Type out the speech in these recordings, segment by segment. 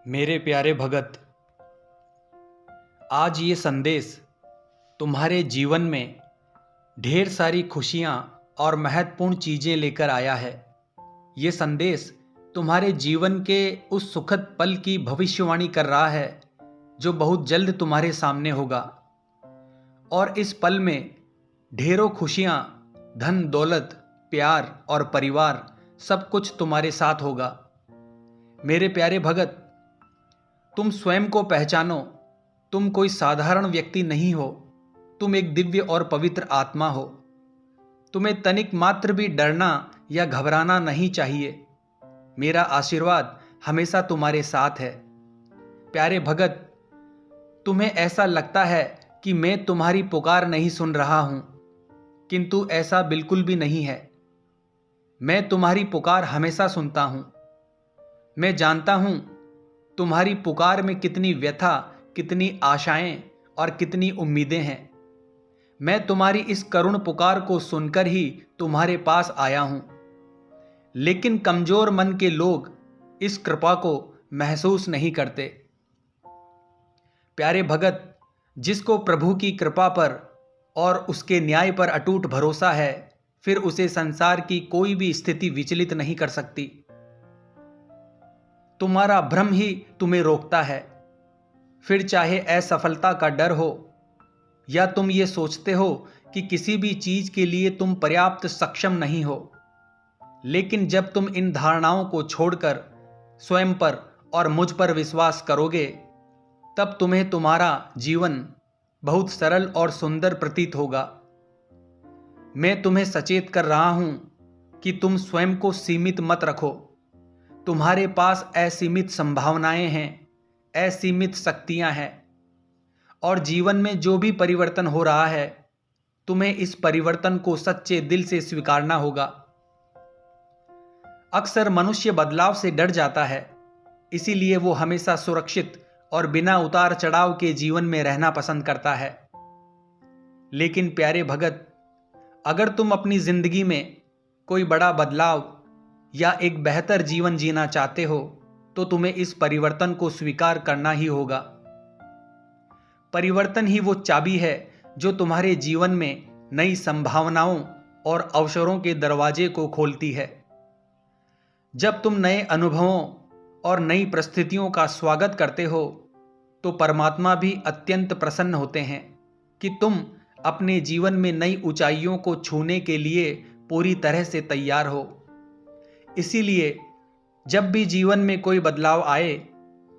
मेरे प्यारे भगत, आज ये संदेश तुम्हारे जीवन में ढेर सारी खुशियाँ और महत्वपूर्ण चीज़ें लेकर आया है। ये संदेश तुम्हारे जीवन के उस सुखद पल की भविष्यवाणी कर रहा है जो बहुत जल्द तुम्हारे सामने होगा। और इस पल में ढेरों खुशियाँ, धन दौलत, प्यार और परिवार सब कुछ तुम्हारे साथ होगा। मेरे प्यारे भगत, तुम स्वयं को पहचानो। तुम कोई साधारण व्यक्ति नहीं हो, तुम एक दिव्य और पवित्र आत्मा हो। तुम्हें तनिक मात्र भी डरना या घबराना नहीं चाहिए। मेरा आशीर्वाद हमेशा तुम्हारे साथ है। प्यारे भगत, तुम्हें ऐसा लगता है कि मैं तुम्हारी पुकार नहीं सुन रहा हूं, किंतु ऐसा बिल्कुल भी नहीं है। मैं तुम्हारी पुकार हमेशा सुनता हूं। मैं जानता हूं तुम्हारी पुकार में कितनी व्यथा, कितनी आशाएं और कितनी उम्मीदें हैं। मैं तुम्हारी इस करुण पुकार को सुनकर ही तुम्हारे पास आया हूं। लेकिन कमजोर मन के लोग इस कृपा को महसूस नहीं करते। प्यारे भगत, जिसको प्रभु की कृपा पर और उसके न्याय पर अटूट भरोसा है, फिर उसे संसार की कोई भी स्थिति विचलित नहीं कर सकती। तुम्हारा भ्रम ही तुम्हें रोकता है। फिर चाहे असफलता का डर हो या तुम ये सोचते हो कि किसी भी चीज के लिए तुम पर्याप्त सक्षम नहीं हो। लेकिन जब तुम इन धारणाओं को छोड़कर स्वयं पर और मुझ पर विश्वास करोगे, तब तुम्हें तुम्हारा जीवन बहुत सरल और सुंदर प्रतीत होगा। मैं तुम्हें सचेत कर रहा हूं कि तुम स्वयं को सीमित मत रखो। तुम्हारे पास असीमित संभावनाएं हैं, असीमित शक्तियां हैं, और जीवन में जो भी परिवर्तन हो रहा है, तुम्हें इस परिवर्तन को सच्चे दिल से स्वीकारना होगा। अक्सर मनुष्य बदलाव से डर जाता है, इसीलिए वो हमेशा सुरक्षित और बिना उतार चढ़ाव के जीवन में रहना पसंद करता है। लेकिन प्यारे भगत, अगर तुम अपनी जिंदगी में कोई बड़ा बदलाव या एक बेहतर जीवन जीना चाहते हो, तो तुम्हें इस परिवर्तन को स्वीकार करना ही होगा। परिवर्तन ही वो चाबी है जो तुम्हारे जीवन में नई संभावनाओं और अवसरों के दरवाजे को खोलती है। जब तुम नए अनुभवों और नई परिस्थितियों का स्वागत करते हो, तो परमात्मा भी अत्यंत प्रसन्न होते हैं कि तुम अपने जीवन में नई ऊंचाइयों को छूने के लिए पूरी तरह से तैयार हो। इसीलिए जब भी जीवन में कोई बदलाव आए,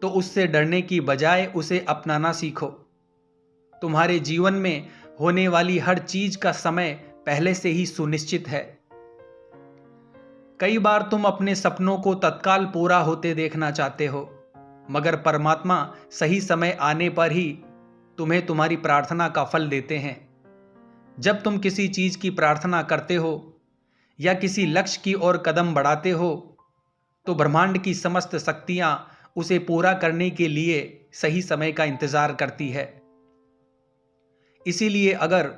तो उससे डरने की बजाय उसे अपनाना सीखो। तुम्हारे जीवन में होने वाली हर चीज का समय पहले से ही सुनिश्चित है। कई बार तुम अपने सपनों को तत्काल पूरा होते देखना चाहते हो, मगर परमात्मा सही समय आने पर ही तुम्हें तुम्हारी प्रार्थना का फल देते हैं। जब तुम किसी चीज की प्रार्थना करते हो या किसी लक्ष्य की ओर कदम बढ़ाते हो, तो ब्रह्मांड की समस्त शक्तियां उसे पूरा करने के लिए सही समय का इंतजार करती है। इसीलिए अगर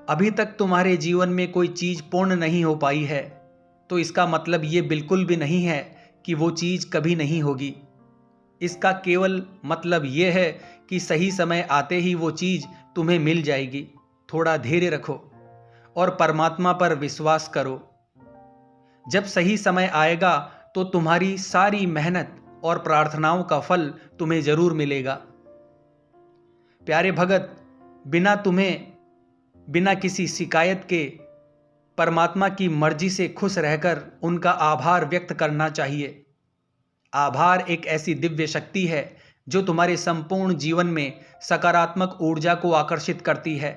अभी तक तुम्हारे जीवन में कोई चीज पूर्ण नहीं हो पाई है, तो इसका मतलब ये बिल्कुल भी नहीं है कि वो चीज कभी नहीं होगी। इसका केवल मतलब ये है कि सही समय आते ही वो चीज तुम्हें मिल जाएगी। थोड़ा धैर्य रखो और परमात्मा पर विश्वास करो। जब सही समय आएगा, तो तुम्हारी सारी मेहनत और प्रार्थनाओं का फल तुम्हें जरूर मिलेगा। प्यारे भगत, बिना किसी शिकायत के परमात्मा की मर्जी से खुश रहकर उनका आभार व्यक्त करना चाहिए। आभार एक ऐसी दिव्य शक्ति है जो तुम्हारे संपूर्ण जीवन में सकारात्मक ऊर्जा को आकर्षित करती है।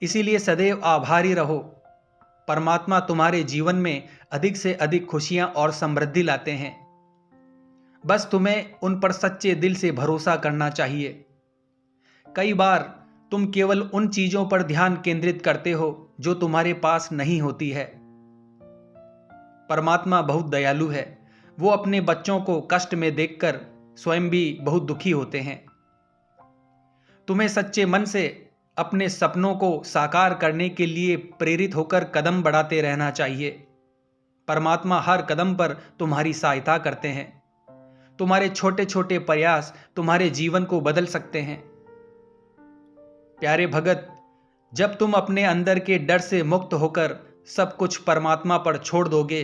इसीलिए सदैव आभारी रहो। परमात्मा तुम्हारे जीवन में अधिक से अधिक खुशियां और समृद्धि लाते हैं। बस तुम्हें उन पर सच्चे दिल से भरोसा करना चाहिए। कई बार तुम केवल उन चीजों पर ध्यान केंद्रित करते हो जो तुम्हारे पास नहीं होती है। परमात्मा बहुत दयालु है। वो अपने बच्चों को कष्ट में देखकर स्वयं भी बहुत दुखी होते हैं। तुम्हें सच्चे मन से अपने सपनों को साकार करने के लिए प्रेरित होकर कदम बढ़ाते रहना चाहिए। परमात्मा हर कदम पर तुम्हारी सहायता करते हैं। तुम्हारे छोटे छोटे प्रयास तुम्हारे जीवन को बदल सकते हैं। प्यारे भगत, जब तुम अपने अंदर के डर से मुक्त होकर सब कुछ परमात्मा पर छोड़ दोगे,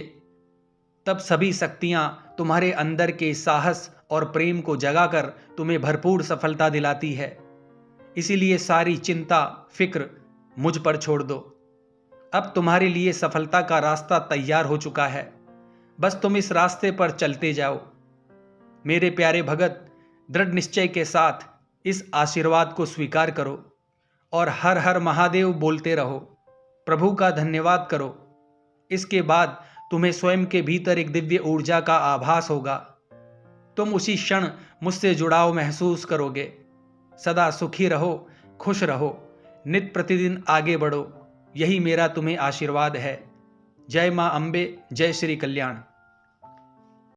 तब सभी शक्तियां तुम्हारे अंदर के साहस और प्रेम को जगाकर तुम्हें भरपूर सफलता दिलाती है। इसीलिए सारी चिंता फिक्र मुझ पर छोड़ दो। अब तुम्हारे लिए सफलता का रास्ता तैयार हो चुका है, बस तुम इस रास्ते पर चलते जाओ। मेरे प्यारे भगत, दृढ़ निश्चय के साथ इस आशीर्वाद को स्वीकार करो और हर हर महादेव बोलते रहो, प्रभु का धन्यवाद करो। इसके बाद तुम्हें स्वयं के भीतर एक दिव्य ऊर्जा का आभास होगा। तुम उसी क्षण मुझसे जुड़ाव महसूस करोगे। सदा सुखी रहो, खुश रहो, नित्य प्रतिदिन आगे बढ़ो, यही मेरा तुम्हें आशीर्वाद है। जय मां अम्बे, जय श्री कल्याण।